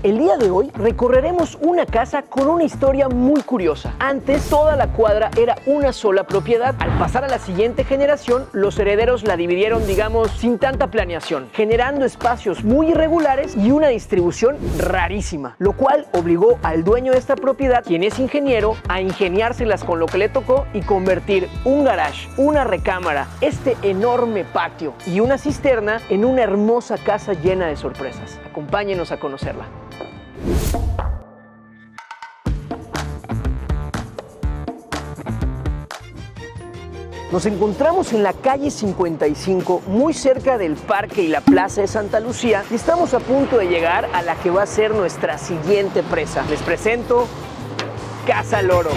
El día de hoy recorreremos una casa con una historia muy curiosa. Antes toda la cuadra era una sola propiedad. Al pasar a la siguiente generación, los herederos la dividieron, digamos, sin tanta planeación, generando espacios muy irregulares y una distribución rarísima, lo cual obligó al dueño de esta propiedad, quien es ingeniero, a ingeniárselas con lo que le tocó y convertir un garage, una recámara, este enorme patio y una cisterna en una hermosa casa llena de sorpresas. Acompáñenos a conocerla. Nos encontramos en la calle 55, muy cerca del parque y la plaza de Santa Lucía, y estamos a punto de llegar a la que va a ser nuestra siguiente presa. Les presento Casa Loro.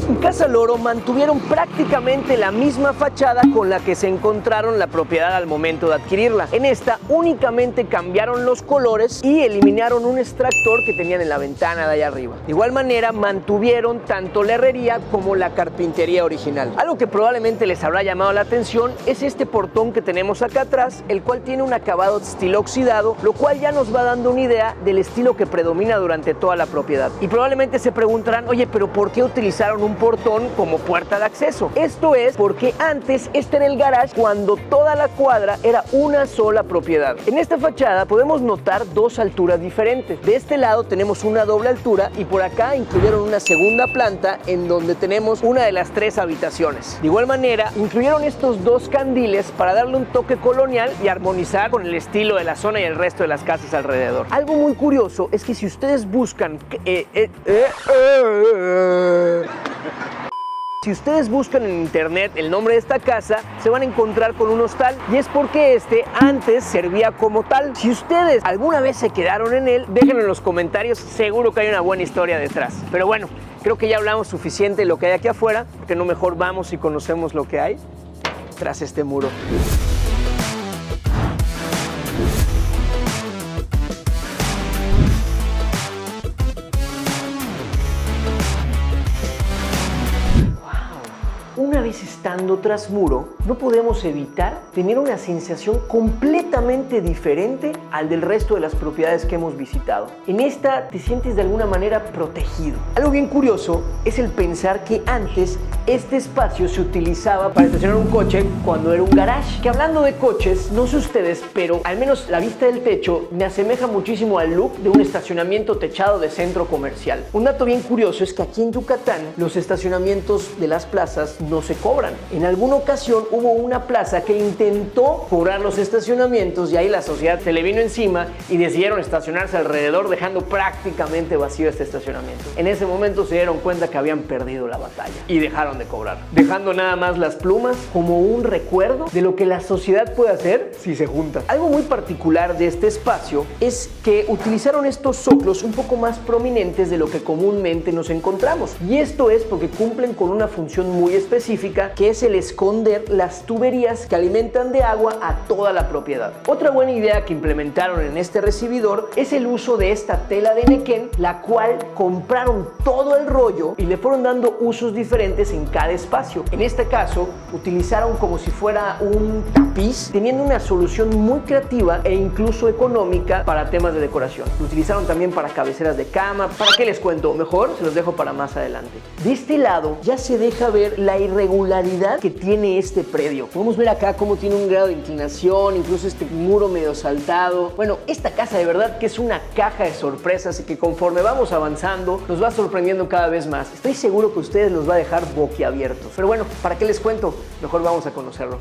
En Casa Loro mantuvieron prácticamente la misma fachada con la que se encontraron la propiedad al momento de adquirirla. En esta únicamente cambiaron los colores y eliminaron un extractor que tenían en la ventana de allá arriba. De igual manera mantuvieron tanto la herrería como la carpintería original. Algo que probablemente les habrá llamado la atención es este portón que tenemos acá atrás, el cual tiene un acabado estilo oxidado, lo cual ya nos va dando una idea del estilo que predomina durante toda la propiedad. Y probablemente se preguntarán, oye, pero ¿por qué utilizaron un portón como puerta de acceso? Esto es porque antes este era el garage cuando toda la cuadra era una sola propiedad. En esta fachada podemos notar dos alturas diferentes. De este lado tenemos una doble altura y por acá incluyeron una segunda planta en donde tenemos una de las tres habitaciones. De igual manera incluyeron estos dos candiles para darle un toque colonial y armonizar con el estilo de la zona y el resto de las casas alrededor. Algo muy curioso es que si ustedes buscan si ustedes buscan en internet el nombre de esta casa, se van a encontrar con un hostal, y es porque este antes servía como tal. Si ustedes alguna vez se quedaron en él, déjenlo en los comentarios, seguro que hay una buena historia detrás. Pero bueno, creo que ya hablamos suficiente de lo que hay aquí afuera, porque no mejor vamos y conocemos lo que hay tras este muro. Una vez estando tras muro, no podemos evitar tener una sensación completamente diferente al del resto de las propiedades que hemos visitado. En esta te sientes de alguna manera protegido. Algo bien curioso es el pensar que antes este espacio se utilizaba para estacionar un coche cuando era un garage. Que hablando de coches, no sé ustedes, pero al menos la vista del techo me asemeja muchísimo al look de un estacionamiento techado de centro comercial. Un dato bien curioso es que aquí en Yucatán los estacionamientos de las plazas no se cobran. En alguna ocasión hubo una plaza que intentó cobrar los estacionamientos y ahí la sociedad se le vino encima y decidieron estacionarse alrededor, dejando prácticamente vacío este estacionamiento. En ese momento se dieron cuenta que habían perdido la batalla y dejaron de cobrar, dejando nada más las plumas como un recuerdo de lo que la sociedad puede hacer si se junta. Algo muy particular de este espacio es que utilizaron estos zoclos un poco más prominentes de lo que comúnmente nos encontramos, y esto es porque cumplen con una función muy específica, que es el esconder las tuberías que alimentan de agua a toda la propiedad. Otra buena idea que implementaron en este recibidor es el uso de esta tela de nequén, la cual compraron todo el rollo y le fueron dando usos diferentes en cada espacio. En este caso utilizaron como si fuera un tapiz, teniendo una solución muy creativa e incluso económica para temas de decoración. Lo utilizaron también para cabeceras de cama. ¿Para qué les cuento? Mejor se los dejo para más adelante. De este lado ya se deja ver la irregularidad que tiene este predio. Podemos ver acá cómo tiene un grado de inclinación, incluso este muro medio saltado. Bueno, esta casa de verdad que es una caja de sorpresas y que conforme vamos avanzando nos va sorprendiendo cada vez más. Estoy seguro que a ustedes los va a dejar boquiabiertos. Pero bueno, ¿para qué les cuento? Mejor vamos a conocerlo.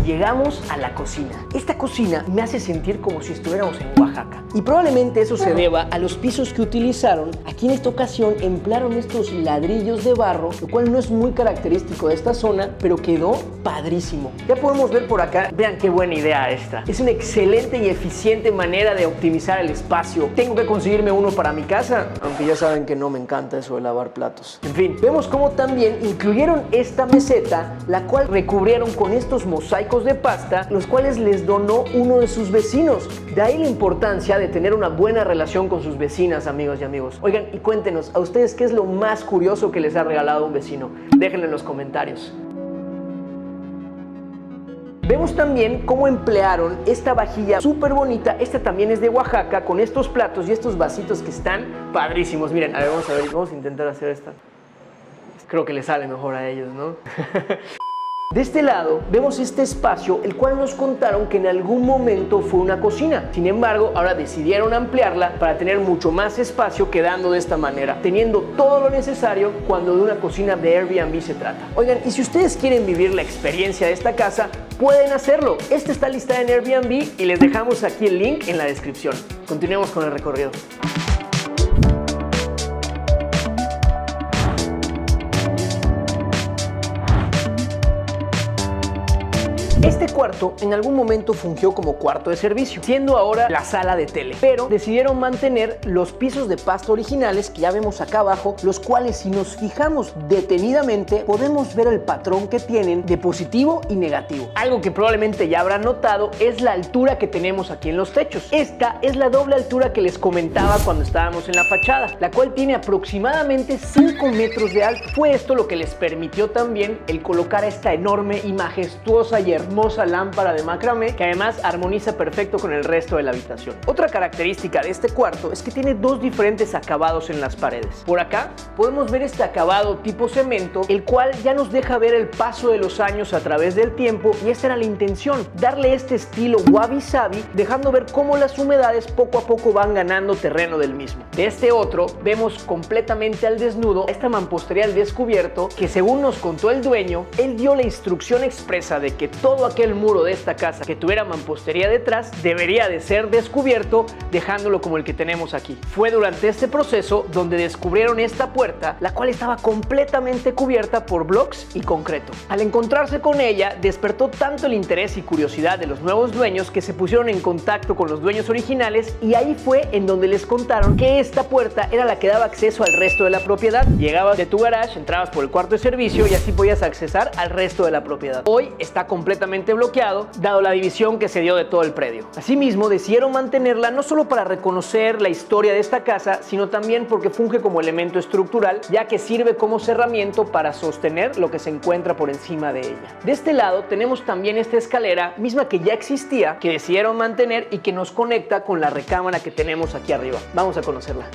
Llegamos a la cocina. Esta cocina me hace sentir como si estuviéramos en Oaxaca. Y probablemente eso se deba a los pisos que utilizaron. Aquí en esta ocasión emplearon estos ladrillos de barro, lo cual no es muy característico de esta zona, pero quedó padrísimo. Ya podemos ver por acá, vean qué buena idea esta. Es una excelente y eficiente manera de optimizar el espacio. Tengo que conseguirme uno para mi casa, aunque ya saben que no me encanta eso de lavar platos. En fin, vemos cómo también incluyeron esta meseta, la cual recubrieron con estos mosaicos de de pasta, los cuales les donó uno de sus vecinos. De ahí la importancia de tener una buena relación con sus vecinas, amigos y amigos. Oigan, y cuéntenos, ¿a ustedes qué es lo más curioso que les ha regalado un vecino? Déjenlo en los comentarios. Vemos también cómo emplearon esta vajilla súper bonita. Esta también es de Oaxaca, con estos platos y estos vasitos que están padrísimos. Miren, a ver, vamos a intentar hacer esta. Creo que les sale mejor a ellos, ¿no? De este lado vemos este espacio, el cual nos contaron que en algún momento fue una cocina. Sin embargo, ahora decidieron ampliarla para tener mucho más espacio, quedando de esta manera, teniendo todo lo necesario cuando de una cocina de Airbnb se trata. Oigan, y si ustedes quieren vivir la experiencia de esta casa, pueden hacerlo. Esta está listada en Airbnb y les dejamos aquí el link en la descripción. Continuemos con el recorrido. Este cuarto en algún momento fungió como cuarto de servicio, siendo ahora la sala de tele, pero decidieron mantener los pisos de pasta originales que ya vemos acá abajo, los cuales, si nos fijamos detenidamente, podemos ver el patrón que tienen de positivo y negativo. Algo que probablemente ya habrán notado es la altura que tenemos aquí en los techos. Esta es la doble altura que les comentaba cuando estábamos en la fachada, la cual tiene aproximadamente 5 metros de alto. Fue esto lo que les permitió también el colocar esta enorme y majestuosa y hermosa lámpara de macramé, que además armoniza perfecto con el resto de la habitación. Otra característica de este cuarto es que tiene dos diferentes acabados en las paredes. Por acá podemos ver este acabado tipo cemento, el cual ya nos deja ver el paso de los años a través del tiempo, y esta era la intención, darle este estilo wabi sabi, dejando ver cómo las humedades poco a poco van ganando terreno del mismo. De este otro vemos completamente al desnudo esta mampostería al descubierto, que según nos contó el dueño, él dio la instrucción expresa de que todo aquel muro de esta casa que tuviera mampostería detrás debería de ser descubierto, dejándolo como el que tenemos aquí. Fue durante este proceso donde descubrieron esta puerta, la cual estaba completamente cubierta por blocks y concreto. Al encontrarse con ella, despertó tanto el interés y curiosidad de los nuevos dueños que se pusieron en contacto con los dueños originales, y ahí fue en donde les contaron que esta puerta era la que daba acceso al resto de la propiedad. Llegabas de tu garage, entrabas por el cuarto de servicio y así podías accesar al resto de la propiedad. Hoy está completamente bloqueado, dado la división que se dio de todo el predio. Asimismo, decidieron mantenerla no solo para reconocer la historia de esta casa, sino también porque funge como elemento estructural, ya que sirve como cerramiento para sostener lo que se encuentra por encima de ella. De este lado tenemos también esta escalera, misma que ya existía, que decidieron mantener y que nos conecta con la recámara que tenemos aquí arriba. Vamos a conocerla.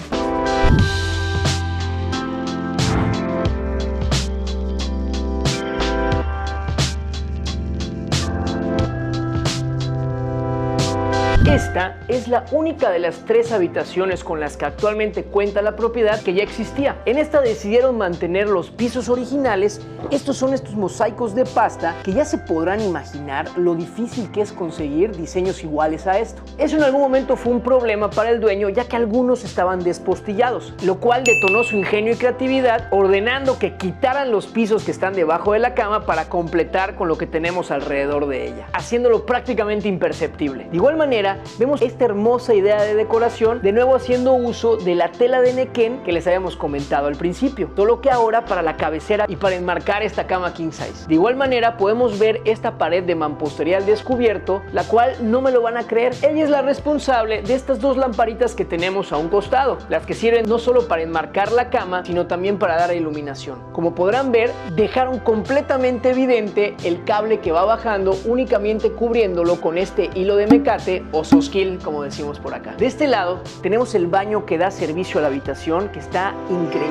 Esta es la única de las 3 habitaciones con las que actualmente cuenta la propiedad que ya existía. En esta decidieron mantener los pisos originales. Estos son estos mosaicos de pasta que ya se podrán imaginar lo difícil que es conseguir diseños iguales a esto. Eso en algún momento fue un problema para el dueño, ya que algunos estaban despostillados, lo cual detonó su ingenio y creatividad, ordenando que quitaran los pisos que están debajo de la cama para completar con lo que tenemos alrededor de ella, haciéndolo prácticamente imperceptible. De igual manera, vemos esta hermosa idea de decoración, de nuevo haciendo uso de la tela de nequén que les habíamos comentado al principio, solo que ahora para la cabecera y para enmarcar esta cama king size. De igual manera podemos ver esta pared de mampostería al descubierto, la cual, no me lo van a creer, ella es la responsable de estas 2 lamparitas que tenemos a un costado, las que sirven no solo para enmarcar la cama, sino también para dar iluminación. Como podrán ver, dejaron completamente evidente el cable que va bajando, únicamente cubriéndolo con este hilo de mecate o sosquil, como decimos por acá. De este lado tenemos el baño que da servicio a la habitación, que está increíble.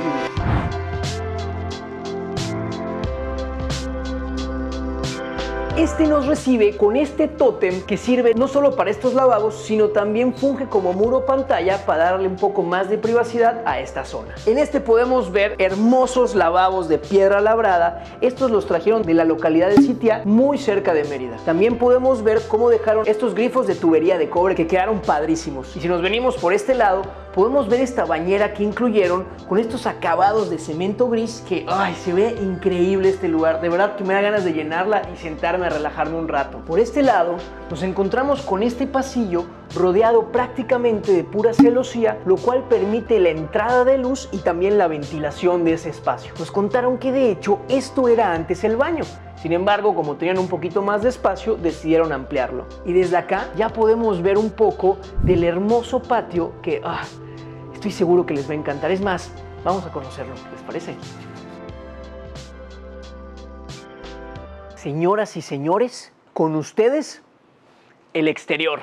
Este nos recibe con este tótem que sirve no solo para estos lavabos, sino también funge como muro pantalla para darle un poco más de privacidad a esta zona. En este podemos ver hermosos lavabos de piedra labrada. Estos los trajeron de la localidad de Sitia, muy cerca de Mérida. También podemos ver cómo dejaron estos grifos de tubería de cobre que quedaron padrísimos. Y si nos venimos por este lado, podemos ver esta bañera que incluyeron con estos acabados de cemento gris que, ay, se ve increíble este lugar. De verdad que me da ganas de llenarla y sentarme a relajarme un rato. Por este lado nos encontramos con este pasillo rodeado prácticamente de pura celosía, lo cual permite la entrada de luz y también la ventilación de ese espacio. Nos contaron que de hecho esto era antes el baño. Sin embargo, como tenían un poquito más de espacio, decidieron ampliarlo. Y desde acá ya podemos ver un poco del hermoso patio que estoy seguro que les va a encantar. Es más, vamos a conocerlo, ¿les parece? Señoras y señores, con ustedes, el exterior.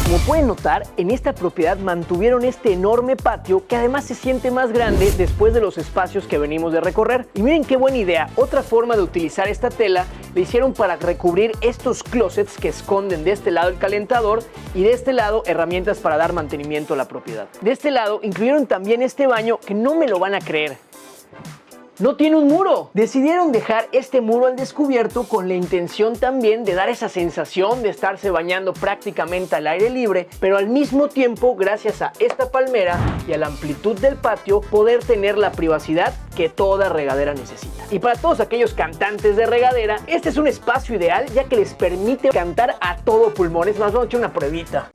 Como pueden notar, en esta propiedad mantuvieron este enorme patio que además se siente más grande después de los espacios que venimos de recorrer. Y miren qué buena idea, otra forma de utilizar esta tela la hicieron para recubrir estos closets que esconden de este lado el calentador y de este lado herramientas para dar mantenimiento a la propiedad. De este lado incluyeron también este baño que no me lo van a creer. ¡No tiene un muro! Decidieron dejar este muro al descubierto con la intención también de dar esa sensación de estarse bañando prácticamente al aire libre, pero al mismo tiempo, gracias a esta palmera y a la amplitud del patio, poder tener la privacidad que toda regadera necesita. Y para todos aquellos cantantes de regadera, este es un espacio ideal ya que les permite cantar a todo pulmón. Es más, vamos a echar una pruebita.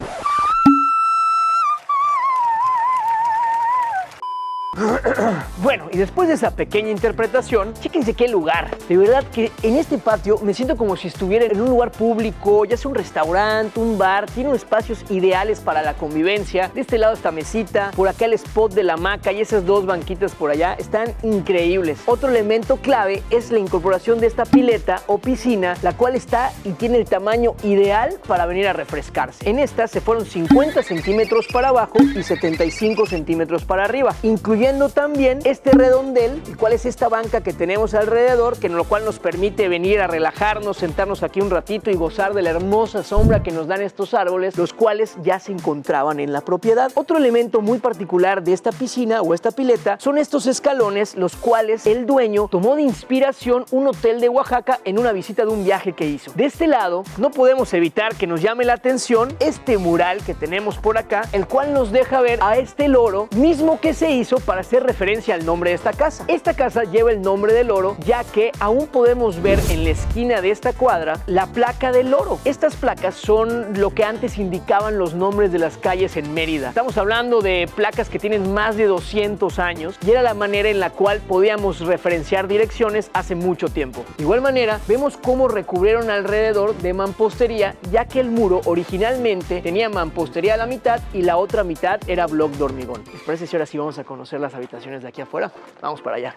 Bueno, y después de esa pequeña interpretación, chéquense qué lugar. De verdad que en este patio me siento como si estuviera en un lugar público, ya sea un restaurante, un bar. Tiene unos espacios ideales para la convivencia. De este lado esta mesita, por acá el spot de la hamaca y esas dos banquitas por allá están increíbles. Otro elemento clave es la incorporación de esta pileta o piscina, la cual está y tiene el tamaño ideal para venir a refrescarse. En esta se fueron 50 centímetros para abajo y 75 centímetros para arriba, incluyendo también este redondel, el cual es esta banca que tenemos alrededor, que lo cual nos permite venir a relajarnos, sentarnos aquí un ratito y gozar de la hermosa sombra que nos dan estos árboles, los cuales ya se encontraban en la propiedad. Otro elemento muy particular de esta piscina o esta pileta son estos escalones, los cuales el dueño tomó de inspiración un hotel de Oaxaca en una visita de un viaje que hizo. De este lado no podemos evitar que nos llame la atención este mural que tenemos por acá, el cual nos deja ver a este loro mismo que se hizo para hacer referencia al nombre de esta casa. Esta casa lleva el nombre del loro ya que aún podemos ver en la esquina de esta cuadra la placa del loro. Estas placas son lo que antes indicaban los nombres de las calles en Mérida. Estamos hablando de placas que tienen más de 200 años y era la manera en la cual podíamos referenciar direcciones hace mucho tiempo. De igual manera, vemos cómo recubrieron alrededor de mampostería, ya que el muro originalmente tenía mampostería a la mitad y la otra mitad era bloc de hormigón. ¿Les parece si ahora sí vamos a conocer las habitaciones de aquí afuera? Vamos para allá.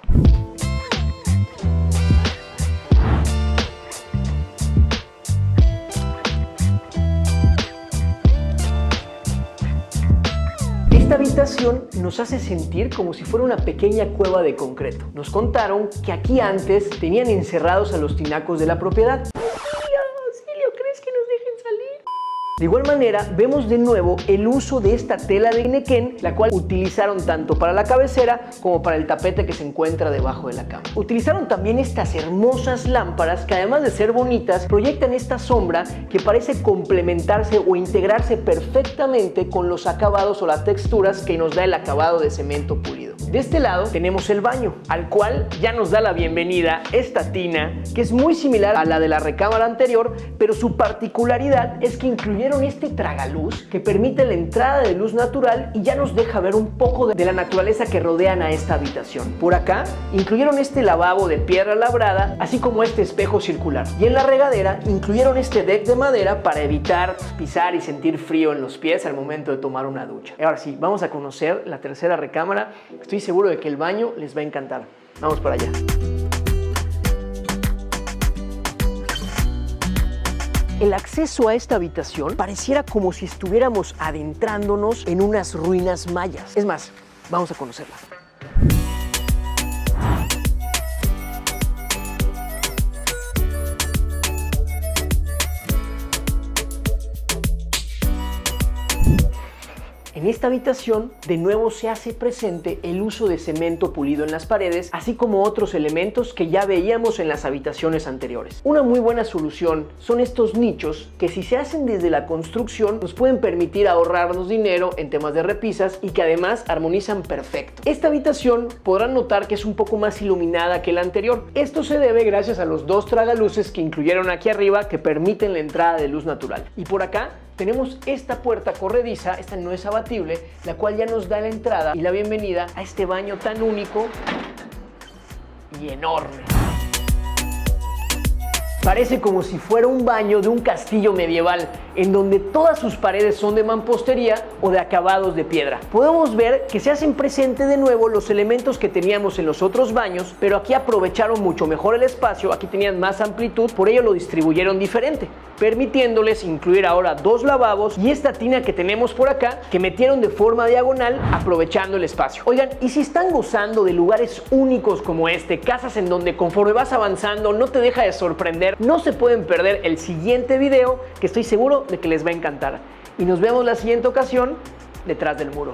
Esta habitación nos hace sentir como si fuera una pequeña cueva de concreto. Nos contaron que aquí antes tenían encerrados a los tinacos de la propiedad. De igual manera, vemos de nuevo el uso de esta tela de nequén, la cual utilizaron tanto para la cabecera como para el tapete que se encuentra debajo de la cama. Utilizaron también estas hermosas lámparas que, además de ser bonitas, proyectan esta sombra que parece complementarse o integrarse perfectamente con los acabados o las texturas que nos da el acabado de cemento pulido. De este lado tenemos el baño, al cual ya nos da la bienvenida esta tina, que es muy similar a la de la recámara anterior, pero su particularidad es que incluyeron este tragaluz que permite la entrada de luz natural y ya nos deja ver un poco de la naturaleza que rodean a esta habitación. Por acá incluyeron este lavabo de piedra labrada, así como este espejo circular. Y en la regadera incluyeron este deck de madera para evitar pisar y sentir frío en los pies al momento de tomar una ducha. Ahora sí, vamos a conocer la tercera recámara. Estoy seguro de que el baño les va a encantar. Vamos para allá. El acceso a esta habitación pareciera como si estuviéramos adentrándonos en unas ruinas mayas. Es más, vamos a conocerla. En esta habitación, de nuevo se hace presente el uso de cemento pulido en las paredes, así como otros elementos que ya veíamos en las habitaciones anteriores. Una muy buena solución son estos nichos que, si se hacen desde la construcción, nos pueden permitir ahorrarnos dinero en temas de repisas y que además armonizan perfecto. Esta habitación podrán notar que es un poco más iluminada que la anterior. Esto se debe gracias a los dos tragaluces que incluyeron aquí arriba que permiten la entrada de luz natural. Y por acá tenemos esta puerta corrediza, esta no es abatible, la cual ya nos da la entrada y la bienvenida a este baño tan único y enorme. Parece como si fuera un baño de un castillo medieval, en donde todas sus paredes son de mampostería o de acabados de piedra. Podemos ver que se hacen presente de nuevo los elementos que teníamos en los otros baños, pero aquí aprovecharon mucho mejor el espacio, aquí tenían más amplitud, por ello lo distribuyeron diferente, permitiéndoles incluir ahora dos lavabos y esta tina que tenemos por acá, que metieron de forma diagonal aprovechando el espacio. Oigan, y si están gozando de lugares únicos como este, casas en donde conforme vas avanzando no te deja de sorprender, no se pueden perder el siguiente video, que estoy seguro de que les va a encantar. Y nos vemos la siguiente ocasión detrás del muro.